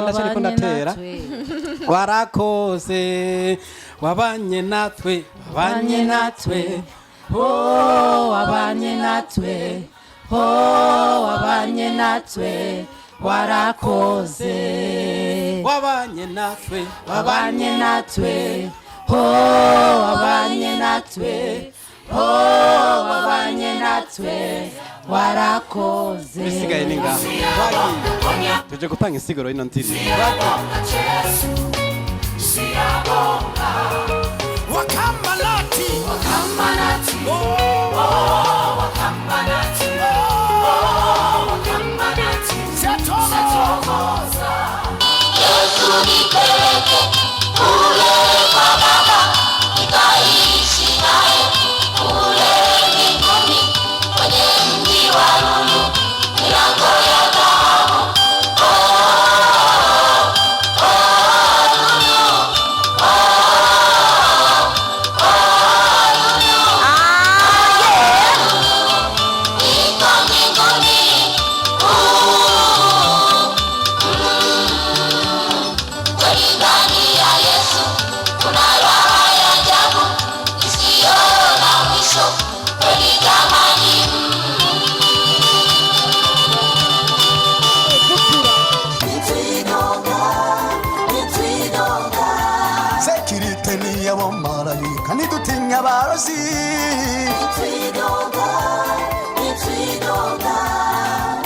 ndashaka ndatera warakoze wabanye natwe wabanye natwe wabanye natwe wabanye natwe warakoze wabanye natwe wabanye natwe wabanye natwe wabanye natwe warakoze bisigaye ninga tuje gutanga insiguro y'ino ndirimbo Wakamalati wakamalati wakamalati wakamalati setogoza Yesu nipeleke kule kwa Baba nikaishi naye kule mbinguni kwenye mji wa lulu milango ya dhahabu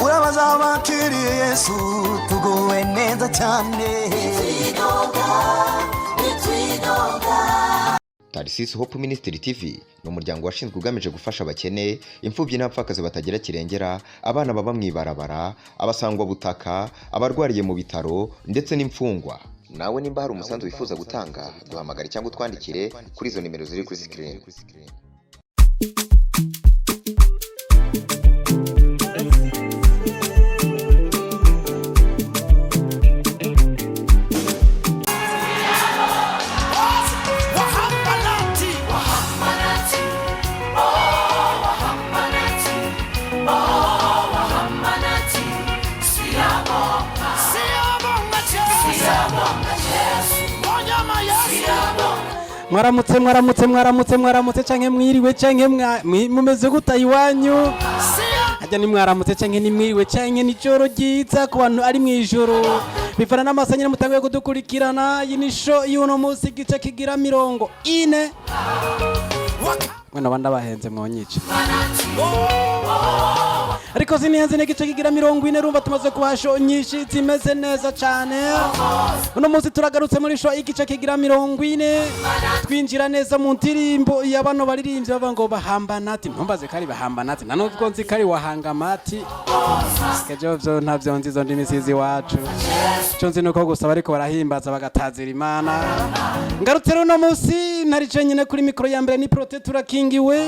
urabaza abakiriye Yesu tuguwe neza cyane Tarisisi Hope Ministry TV ni umuryango washinzwe ugamije gufasha abakene, imfubyi n'abapfakazi batagira kirengera, abana baba mwibarabara, abasangwa butaka, abarwariye mu bitaro ndetse n'imfungwa. Nawe nimba hari umusanzu wifuza gutanga, duhamagare cyangwa utwandikire kuri izo nimero ziri kuri screen. mwaramutse canke mwiriwe canke mumeze guta iwanyu ajya ni mwaramutse canke ni mwiriwe canke ni joro ryiza ku bantu ari mwijoro bivana n'amasanyira mutanguye kudukurikirana yinisho y'uno munsi gice kigira 40 mwana banda bahenze mwonyice ariko zinihenze n'igice kigira 40 rumva tumaze kubasho nyinshi zimeze neza cyane uno munsi turagarutse muri sho igice kigira 40 twinjira neza mu ndirimbo y'abano baririmbye bava ngo bahambanati ntumbaze kari bahambanati nanubwo nzi kari wahangamati kejo byo ntavyo nzi zo ndimisizi wacu cyo nzi nuko gusaba ariko barahimbaza bagatazira Imana ngarutse uno munsi narice nyine kuri mikro ya mbere ni prote turakingiwe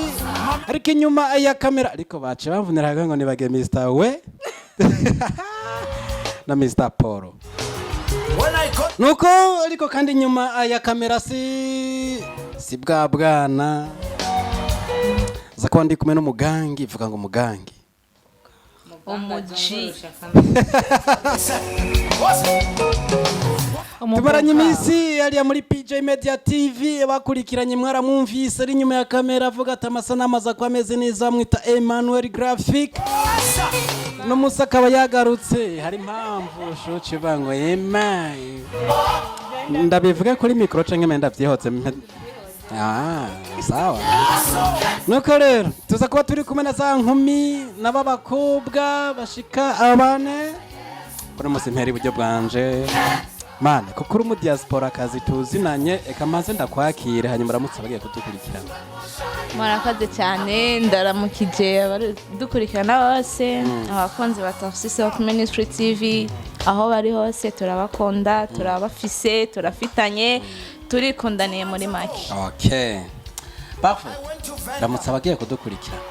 ariko inyuma ya kamera ariko bace bamvunira ngo ni bage Mr. we na Mr. Poro nuko ariko kandi nyuma ya kamera si bwa bwana zakwandi kumwe n'umugangi vuga ngo umugangi umuji tumaranye iminsi yari muri PJ Media TV bakurikiranye mwaramwumvise ari nyuma ya kamera avuga ati amasanamu aza kwameze neza mwita Emmanuel Graphic no musa akaba yagarutse hari impamvu shoce bango emaye ndabivuga kuri micro canke menda vyihotse sawa nuko rero tuza kuba turi kumwe na za nkumi n'ababakobwa bashika abane kuri musi mperi buryo bwanje mane kuko uri mu diaspora kazi tuzinanye eka maze ndakwakire hanyuma uramutse bagiye kudukurikirana murakaze cyane ndaramukije abadukurikirana bose abakunzi ba Tarisisi Hope Ministry TV aho bari hose turabakunda turabafise turafitanye turikundaniye muri make. Okay parfait ndamutse bagiye kudukurikirana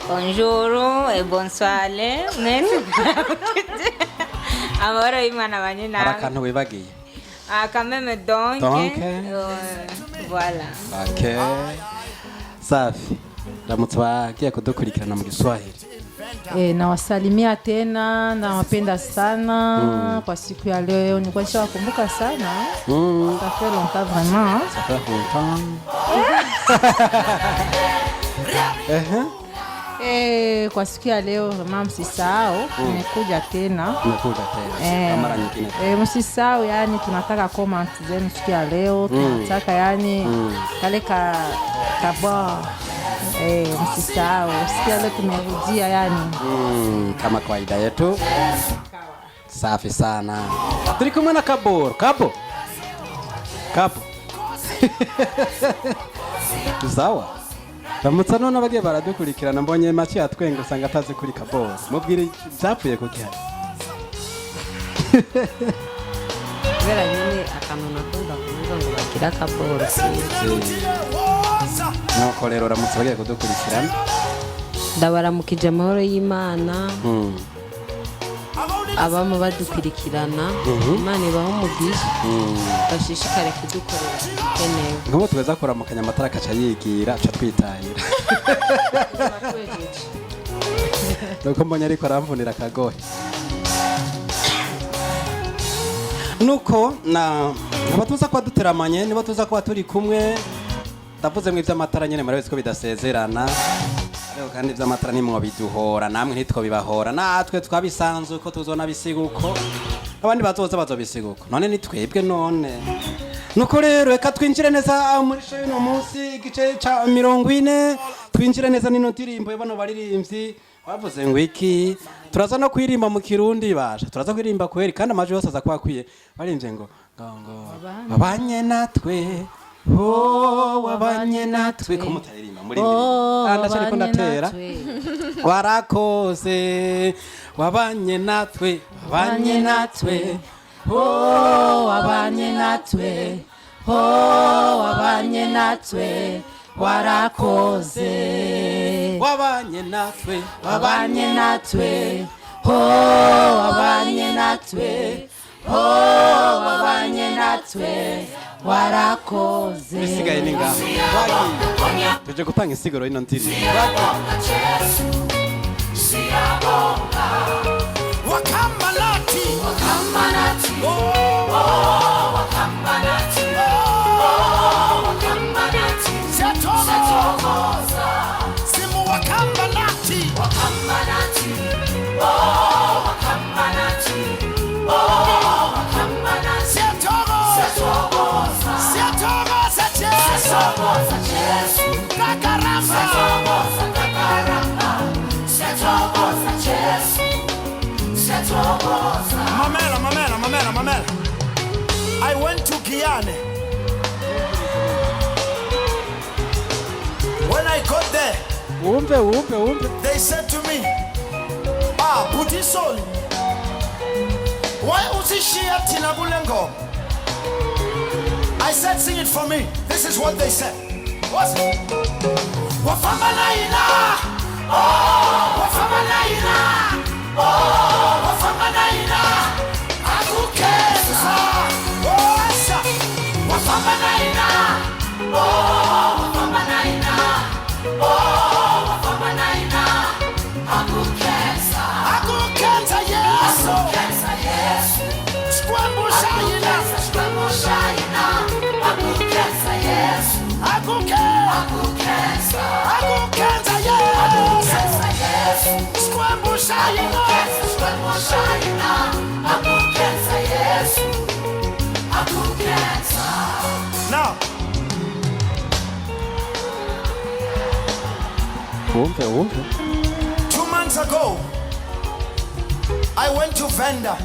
bonjour et bonsoir amahoro y'Imana banye nawe arakantu wibagiye quand même donc voilà okay safi ndamutse bagiye kudukurikirana mu Giswahili Nawasalimia tena, nawapenda sana kwa siku ya leo. Nilikuwa nishawakumbuka sana. Ça fait longtemps vraiment. Ça fait longtemps. Kwa siku ya leo mama, msisahau nimekuja tena. Mara nyingine. Msisahau, yani tunataka comment zenu siku ya leo. Tunataka yani kale kabwa msisahau. Siku ya leo tumerudia yani. Kama kawaida yetu. Safi sana. Turi kumwe na Kabo. Sawa. Ramutsa none abagiye baradukurikirana, mbonye make yatwenga usanga atazi kuri Kabo. Mubwire byapfuye kuki hari. Kubera nyine akantu nakunda kuvuga ngo bagira Kaboro. Nuko rero Ramutsa bagiye kudukurikirana. Ndabaramukije amahoro y'Imana. Abama badukurikirana, Imana ibaho umugisha. Bashishikare kudukorera kenewe. Nk'ubu tweza kuramukanya amatara akaca yigira aca twitahira. Nuko mbonye ariko aramvunira akagohe. Nuko abatuza kuba duteramanye, niba tuza kuba turi kumwe, ndavuze mu iby'amatara nyine murabizi ko bidasezerana. Ariko kandi iby'amatara nimwo biduhora, namwe ntitwo bibahora, natwe twabisanzwe ko tuzona bisiguko, abandi bazoza bisiguko, none ni twebwe none. Nuko rero reka twinjire neza muri show y'uno munsi, igice ca 40, twinjire neza n'ino ndirimbo y'abano baririmbyi bavuze ngo iki, turaza no kwirimba mu Kirundi basha, turaza kwirimba kweri kandi amaje yose aza kwakwiye, barimbye ngo babanye natwe. Wabanye natwe ko mutaririmba muri ibi ndashaka ko ndatera warakoze wabanye natwe wabanye natwe wabanye natwe wabanye natwe warakoze wabanye natwe wabanye natwe wabanye natwe wabanye natwe warakoze. Bisigaye ninga tuje gutanga isiguro y'ino ndirimbo. Wakamalati Setogoza Simu wakamalati Mamela. I went to Guyana. When I got there, they said to me, Butisoli, why uzishia tinabulengo? I said, sing it for me. This is what they said. What's it? Wafamanaina, Wafamanaina, Wafamanaina, Akukesa, Wafamanaina, Wafamanaina, Wafamanaina, Akukesa, Yesu, Squambushaina, Akukesa, Yesu, Akukesa, Yesu, Squambushaina, Akukesa, Yesu, Akukesa. Now, 2 months ago, I went to Venda.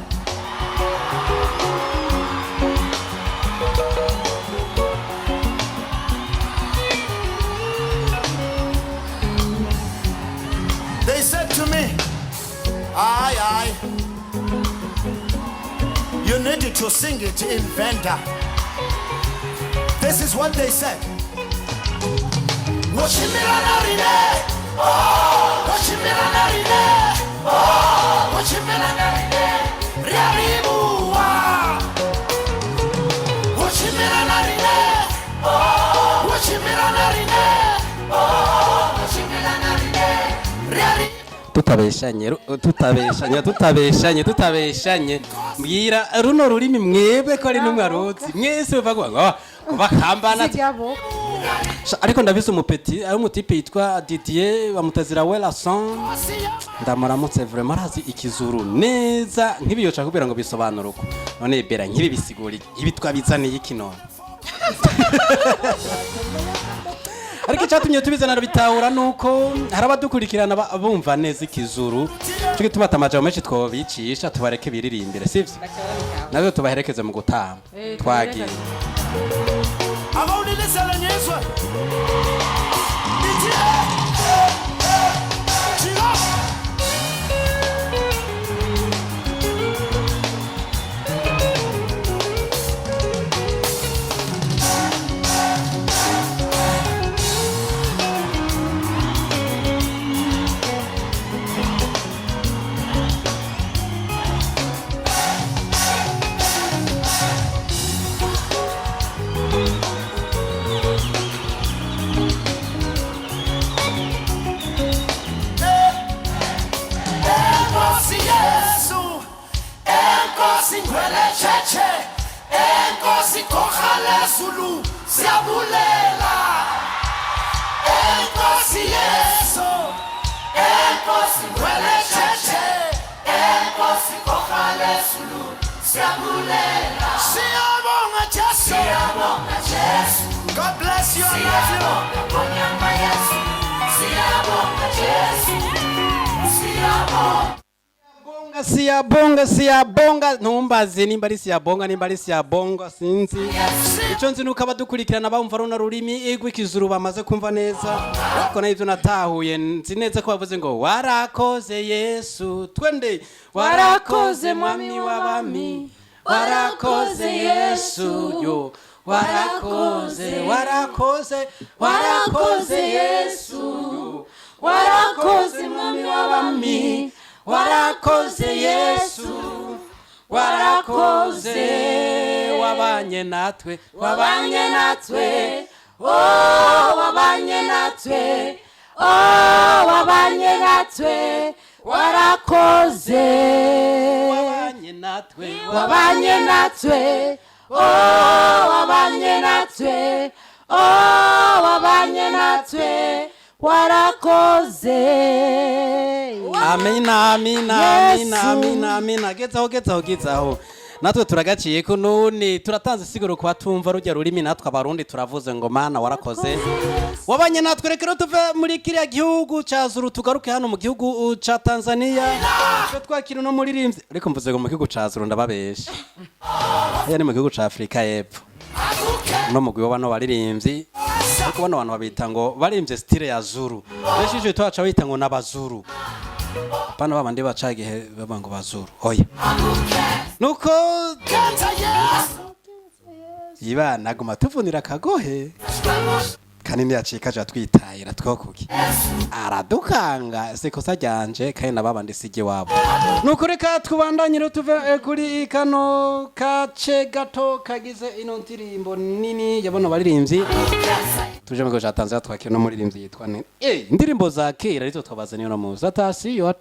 They said to me, aye, you needed to sing it in Venda. This is what they said. tutabeshanye mbwira runo rurimi mwebwe ko ari numwe aruzi mwese bavuga ngo bakambana Sigabo. ariko ndabise umupeti ari umutipe yitwa Didier bamutazira Welason ndamuramutse vraiment arazi ikizuru neza nkibiyoca kubera ngo bisobanura uko none bera nkibi bisigura ibi twabizaniye ikino ariko icyatumye tubizana bitahura nuko harabadukurikirana bumva neza ikizuru cyo gituma atamaje menshi twobicisha tubareke biririmbire sivyo nazo tubaherekeze mu gutamba twagiye abawulilisela nyezwe Zulu siyabulela Enkosi Yesu Enkosi ngwele cheche Enkosi kokhale Zulu siyabulela Siyabonga Jesu Siyabonga Jesu God bless you and love you Siyabonga Yesu Siyabonga Jesu Siyabonga siyabonga ntumbaze nimba ari siyabonga nimba ari siyabonga sinzi icyo nzi nuko abadukurikirana bumva runo rurimi igwikizuru bamaze kumva neza ariko nabyo natahuye nzi neza ko bavuze ngo warakoze Yesu twende warakoze mwami w'abami warakoze Yesu yo warakoze Yesu warakoze mwami w'abami warakoze Yesu warakoze wabanye natwe oh wabanye natwe warakoze wabanye natwe warakoze amina gezaho natwe turagaciye ko none turatanze siguro kwa tumva rujya rurimi natwe abarundi turavuze ngo mana warakoze wabanye natwe rekero tuve muri kiriya gihugu ca Zulu tugaruke hano mu gihugu ca Tanzania cyo twakira no muririmbyi ariko mvuze ngo mu gihugu ca Zulu ndababesha yani mu gihugu ca Afrika y'Epfo no mu gihugu bano baririmbyi ariko bano bantu babita ngo barimbye style ya Zulu beshije twaca bita ngo nabazuru Pana babandi bacagihe babango bazuru oya nuko yiba naguma tuvunira kagohe kanini yacika ja twitayira twokuki aradukanga sikosa ryanje kandi nababandi sije wabo nuko reka twubandanyire tuve kuri kano kace gato kagize ino ndirimbo nini yabona baririmbyi tuje mu gace Tanzania twakira no muririmbyi yitwa ne indirimbo za kera ariko twabazaniye no muza atasiyo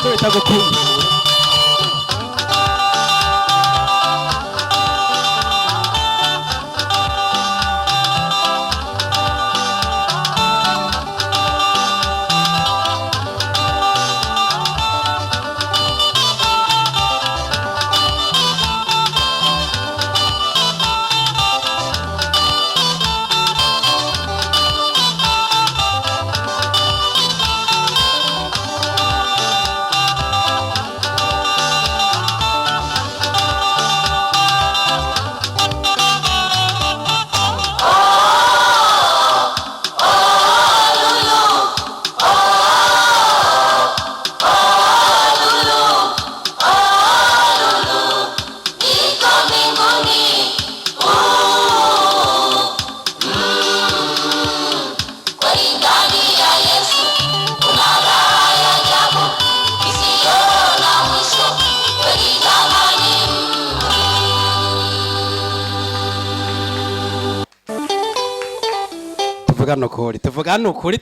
cyo bitagukunda.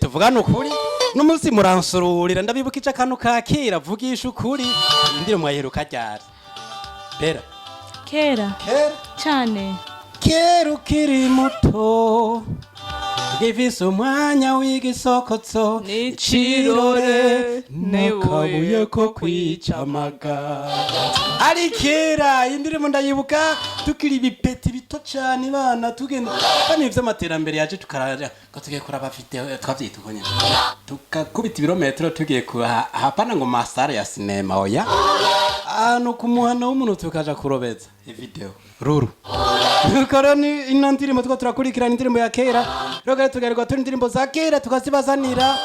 tuvugana ukuri n'umunsi muransururira ndabibukije akantu ka kera vugisha ukuri indiro mwaheruka ryari Bera kera cyane kera ukiri muto gifise umwanya w'igisokotso n'icirore n'akabuye ko kwicamaga ari kera indirimbo ndayibuka tukiri ibipeti bito cyane bana tugenda bani ivy'amaterambere yaje tukaraja ko tugiye kuraba video twavyita uko nyene tukakubita ibirometero tugiye hapana ngo masare ya sinema oya no kumuhana w'umuntu tukaja kurobeza video ruru karani ino ndirimbo tuko turakurikirana indirimbo ya kera rero tugarirwa turi indirimbo za kera tukazibazanira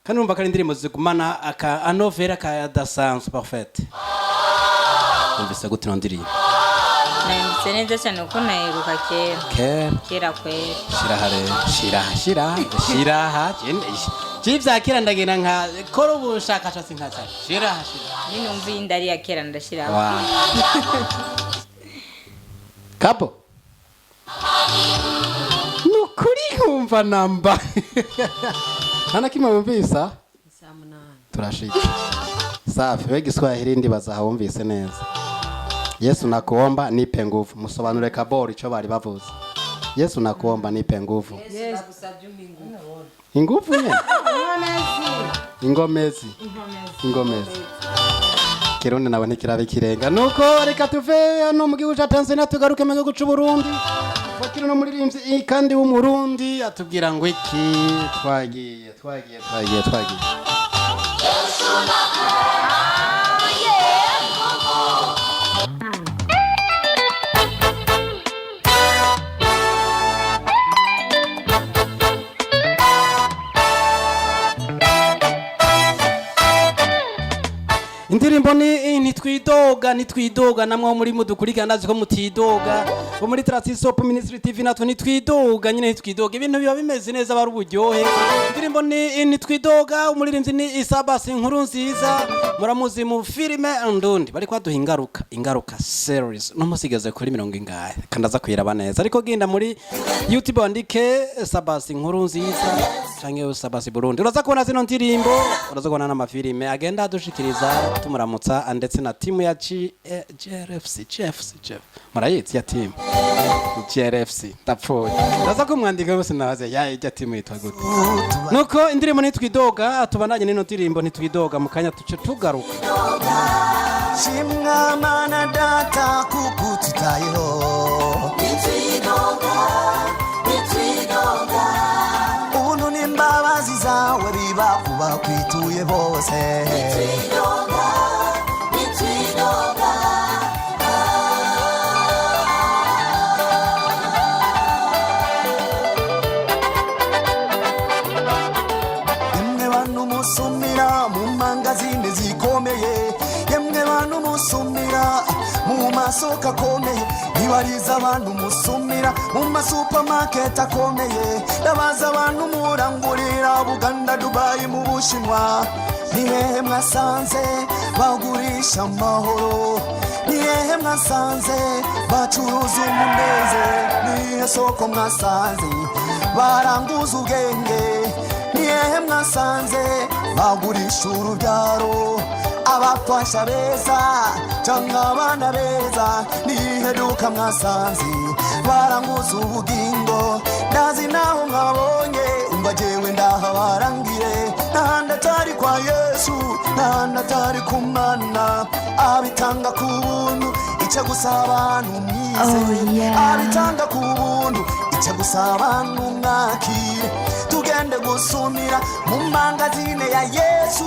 kanumva kari indirimbo zigumana aka anovera ka dasanzwe parfait umvise gute no ndirimbo nanditse neza cyane uko nayiruka kera kwera shiraha Chipsa kera ndagenda nka koro ubushakashatsi nka shiraha nyine umva indari ya kera ndashira Kapo nukuri kumva namba Hana kima wumvisa turashika safi we Giswahili ndi bazahumvise neza Yesu nakuomba nipe nguvu musobanure kabori ico bari bavuze Yesu nakuomba nipe nguvu Inguvu nye Ingomezi Kirundi nawe ntikirabe kirenga nuko reka tuve hano mu gihugu cya Tanzania tugaruke mu gihugu cy'u Burundi bakiri no muririmbyi kandi w'umurundi atubwira ngo iki twagiye indirimbo ni nitwidoga namwe muri mudukurikirana ndazi ko mutidoga bo muri Transisop Ministry TV natwe nitwidoga nyine nitwidoga ibintu biba bimeze neza bari uburyohe indirimbo ni nitwidoga umuririmbyi ni Isabasi inkuru nziza muramuzi mu filime ndundi bari kwaduha ingaruka series no musigeze kuri 40 kandaza kuyiraba neza ariko genda muri YouTube andike Isabasi inkuru nziza canke Isabasi Burundi uraza kubona zino ndirimbo uraza kubona n'amafilime agenda adushikiriza tumuramutsa ndetse na timu ya GRFC murayitsi ya timu GRFC tapfoye uraza kumwandika bose nabaze ya timu yitwa gute nuko indirimbo nitwidoga tubandanye n'ino ndirimbo nitwidoga mu kanya tuce tugaruka Shimwa mana data kukutitayeho nitwidoga Unu nimbabazi zawe biba kuba kwituye bose nitwidoga Yemwe bantu musumira mu mangazini zikomeye Yemwe bantu musumira mu masoko akomeye Nibariza abantu musumira mu masupermarket akomeye Ndabaza abantu murangurira Buganda Dubai mu Bushinwa Nihehe mwasanze bagurisha amahoro Nihehe mwasanze bacuruza umuneze Nihehe soko mwasanze baranguza ubwenge Nihehe mwasanze bagurisha urubyaro abafasha beza cyangwa abana beza niheruka mwasanze baranguza ubugingo ndazi naho mwabonye umva jewe ndahabarangire n'ahandi atari kwa Yesu n'ahandi atari ku Mana abitanga ku buntu icyo gusaba abantu mwize abitanga ku buntu icyo gusaba abantu mwakire tugende gusumira mu mangazine ya Yesu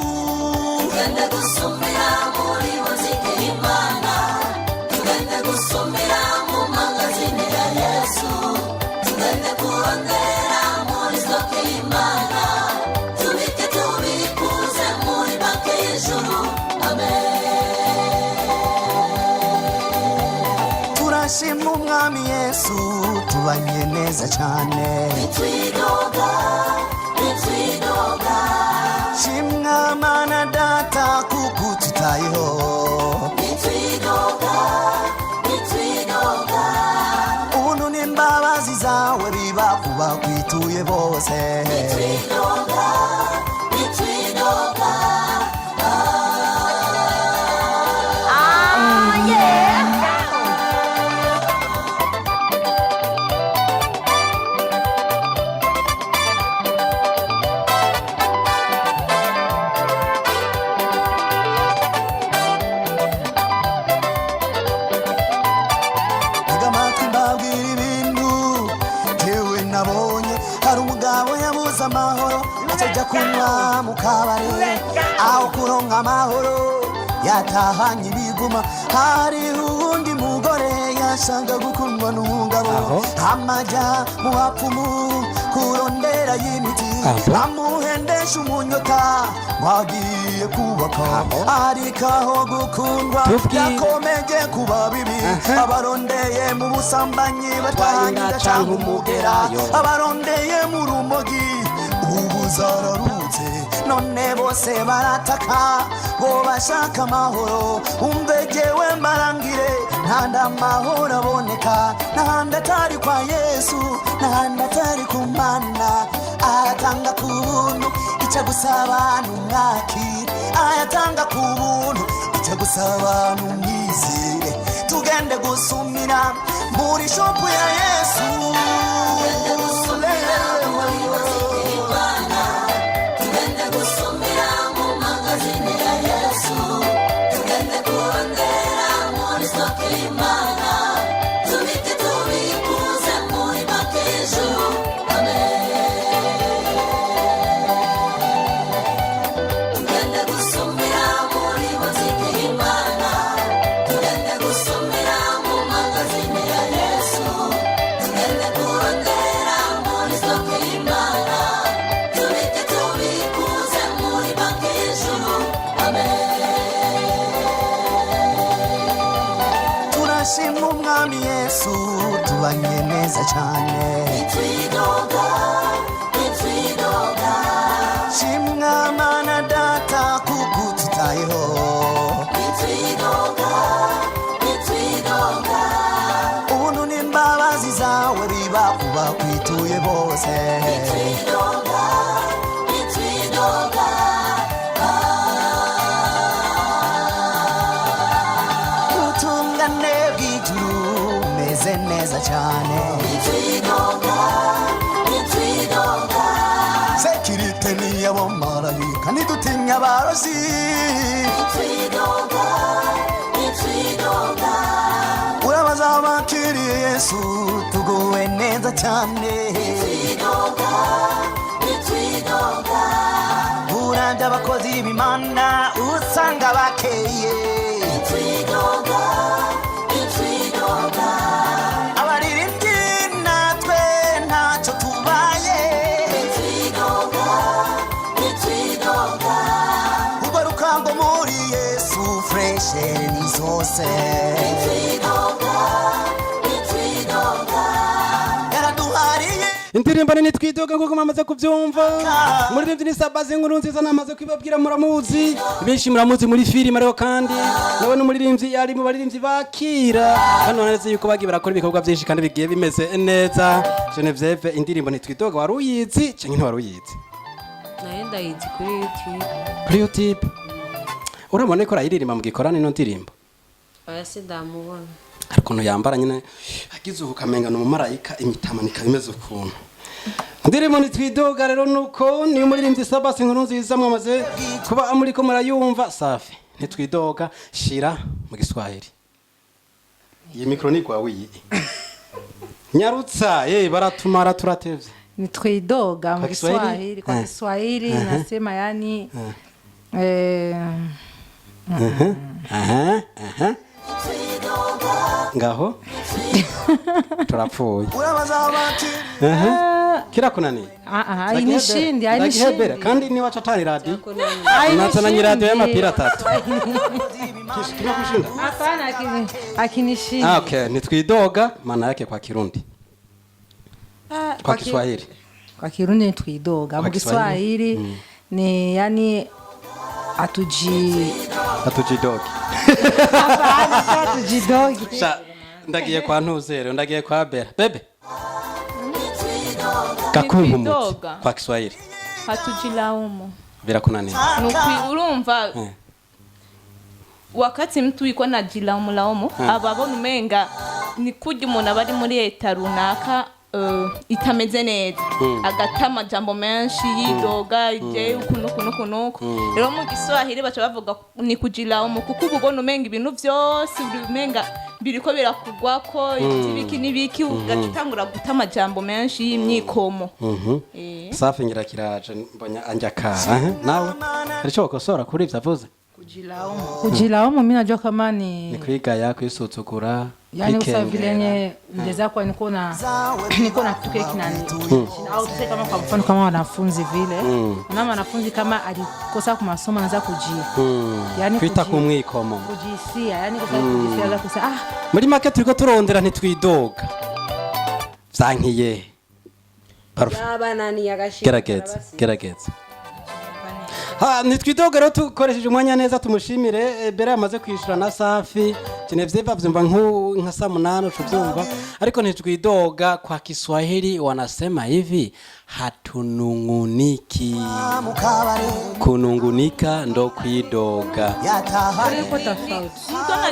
tugende gusumira muri muziki y'Imana tugende gusumira mu mangazine ya Yesu tugende kurondera muri stoke y'Imana tubike tubikuze muri banke y'ijuru amen turashima umwami Yesu tubanye neza cyane bitwidoga shimwa Mana data kuko tutayeho bitwidoga ubuntu n'imbabazi zawe biba kuba kwituye bose bitwidoga amahoro atajya kunywa mu kabari aho kuronka amahoro yatahanye ibiguma hari uwundi mugore yashanga gukundwa n'umugabo amajya mu bapfumu kurondera y'imiti amuhendesha umunyota mwagiye kubaka ariko aho gukundwa yakomeje kuba bibi abarondeye mu busambanyi batwanyira cyangwa umugera abarondeye mu rumogi ubu zararutse none bose barataka ngo bashaka amahoro umvegewe mbarangire ntandi amahoro aboneka n'ahandi atari kwa Yesu n'ahandi atari ku Mana ayatanga ku buntu icyo gusaba abantu mwakire ayatanga ku buntu icyo gusaba abantu mwizire tugende gusumira muri shopu ya Yesu turashima umwami Yesu tubanye neza cyane bitwidoga shimwa Mana data kuko tutayeho bitwidoga ubuntu n'imbabazi zawe biba kuba kwituye bose bitwidoga utungane bw'ijuru meze neza cyane bitwidoga sekirite niyabo marayika nidutinya abarozi bitwidoga urabaza abakiriye Yesu tuguwe neza cyane bitwidoga uranda abakozi b'Imana usanga bakeye bitwidoga abaririmbyi natwe ntacyo tubaye bitwidoga ubwo rukango muri Yesu freshe ni zose yaraduhariye indirimbo nini twidoga nk'uko mwamaze kubyumva umuririmbyi ni Sabazi inkuru nziza namaze kwibabwira muramuzi benshi muramuzi muri filime ariho kandi nawe n'umuririmbyi ari mu baririmbyi bakira hano neza yuko bagiye barakora ibikorwa byinshi kandi bigiye bimeze neza Genevieve indirimbo ntitwidoga wari uyizi cyangwa ntiwari uyizi nayo ndayizi kuri YouTube kuri YouTube urabona ko arayiririmba mu gikorane no ndirimbo oya sidamubona hari ukuntu yambara nyine agize ukamenga no mumarayika imitamanika bimeze ukuntu ndirimbo nitwidoga rero nuko ni umuririmbyi Sabasi inkuru nziza mwamaze kuba muri ko murayumva safi nitwidoga shira mu Giswahili iyi mikro ni kwa wiyi nyarutsa baratumara turatevye nitwidoga mu Kiswahili kwa Kiswahili nasema yani ngaho turapfuye kira kunani ainishindi kandi ni wachatani radio natana radio ya mapira 3 kishikira kushinda hapana akinishindi okay nitwidoga maana yake kwa Kirundi kwa Kiswahili kwa Kirundi nitwidoga mu Kiswahili ni yani atujidogi atujidogi ndagiye kwa ntuzero ndagiye kwa bera bebe kakumpumutse kwa Kiswahili hatujilaumu birakunanira urumva wakati mtu yuko na jilaumu ababona umenga ni kujya umuntu abari muri leta runaka itameze neza agatama jambo menshi yidoga ije ukunukunukunuku rero mu Giswahili baca bavuga ni kujilaumu kuko ubona umenga ibintu byose umenga biriko birakugwa ko ibiki nibiki ugatangura gutama jambo menshi y'imyikomo safi ngira kiraje mbanya anjakara nawe aricho kosora kuri ivyo avuze kujilaumu mimi najua kama ni kwigaya kwisutsukura yani usavilenye ndeza kwa niko na kitu kinani au tuseme kama kwa mfano kama wanafunzi vile na wanafunzi kama alikosa kwa masomo anaanza yani kwita kumwikomo kujisia yani kujisia kusema muri make turiko turondera ntitwidoga vyankiye yabanani yagashira gerageza nitwidoga rero tukoresheje umwanya neza tumushimire bera yamaze kwishura na safi kinevye bavyumva nka saa 8 ucuvyumva ariko nitwidoga kwa Kiswahili wanasema hivi hatununguniki kunungunika ndo kwidoga ariko tofauti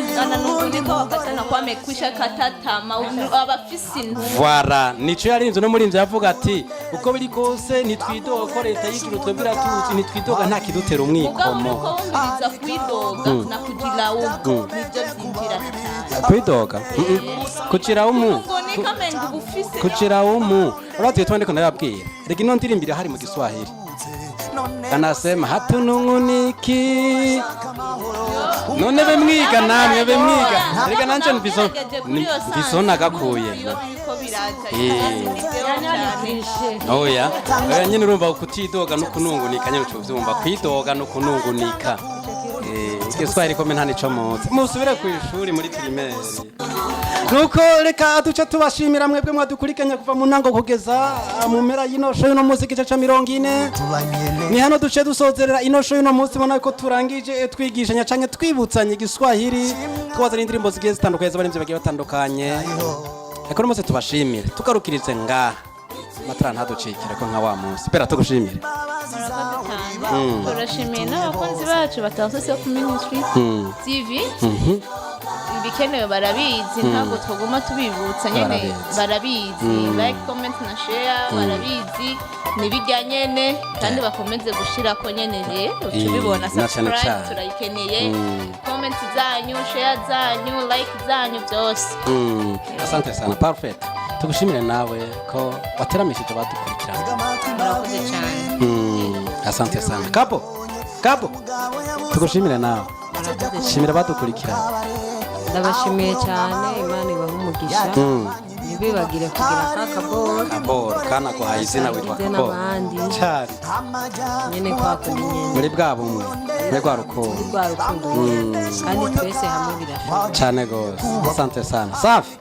mtu ananungunika wakati anakuwa amekwisha katatama abafisi voilà nico yarinze no muri nzi yavuga ati uko biri kose nitwidoga ko leta y'ijuru twebira tuzi nitwidoga nta kidutera umwikomo uko wumviriza kwidoga na kujilaumu nivyo vyinjira kwidoga kuchiraumu kuchiraumu urati twende kuna yabwira rega ino ndirimbira hari mu Giswahili anasema hatununguniki none bemwiga namwe bemwiga rega nanje mbisona gakuye oya nyine urumva kutidoga no kunungunika nyine ucuvyumva kwidoga no kunungunika Kiswahili kome ntani co mutse musubire ku ishuri muri primaire nuko reka duce tubashimira mwebwe mwadukurikanya kuva mu ntango kugeza mu mpera y'ino show y'uno munsi gice ca 40 ni hano duce dusozerera ino show y'uno munsi bona ko turangije twigishanya canke twibutsanye Igiswahili twazana indirimbo zigiye zitandukanye z'abarimvyi bagiye batandukanye reka no munsi tubashimire tukarukirize ngaha matara ntaducikire ko nka wa munsi pera tugushimire turashimiye n'abakunzi bacu batasose ku Ministry TV bikenewe barabizi ntabwo twagoma tubibutsa nyene barabizi like comment na share barabizi nibijyanyene kandi bakomeze gushira ko nyene tubibona subscribe turayikeneye comment zanyu share zanyu like zanyu byose asante sana perfect tugushimire nawe ko wateramishije badukurikirana murakoze cyane asante sana kapo tugushimire nawe shimira badukurikirana ndabashimiye cyane Imana ibaha umugisha ntibibagire kugira kaboro kana ko hayizina witwa kaboro cyane nyene kwa kunyenye muri bwa bumwe rwa rukundo kandi twese hamwe birashoboka cyane gose asante sana safi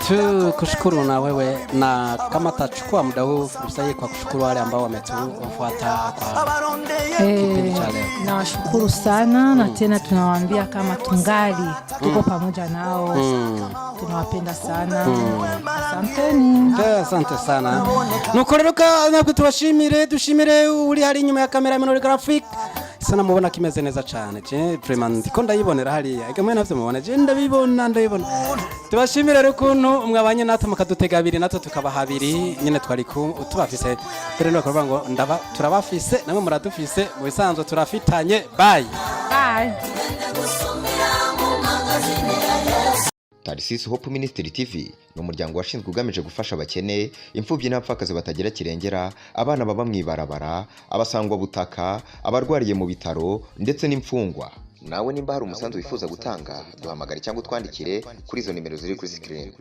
tukushukuru na wewe na kama tachukua muda huu fursa hii kwa kushukuru wale ambao wametufuata kwa kipindi cha leo. Nawashukuru sana na tena tunawaambia kama tungali tuko pamoja nao. Tunawapenda sana. Asanteni. Asante sana. Nuko rero nako tubashimire dushimire uri hari inyuma ya kamera ya Minori Graphic sana mubona kimeze neza cyane je vraiment ndiko ndayibonera hariya igamwe navyo mubona je ndabibona tubashimire rero ukuntu mwabanye natwe mukadutega abiri natwe tukaba habiri nyine twari tubafise dore no kuvuga ngo turabafise namwe muradufise mu bisanzwe turafitanye bye Tarsis Hope Ministry TV ni umuryango washinzwe ugamije gufasha abakene, imfubyi n'abapfakazi batagira kirengera, abana baba mwibarabara, abasangwa butaka, abarwariye mu bitaro ndetse n'imfungwa. Nawe nimba hari umusanzu wifuza gutanga, duhamagare cyangwa utwandikire kuri izo nimero ziri kuri screen.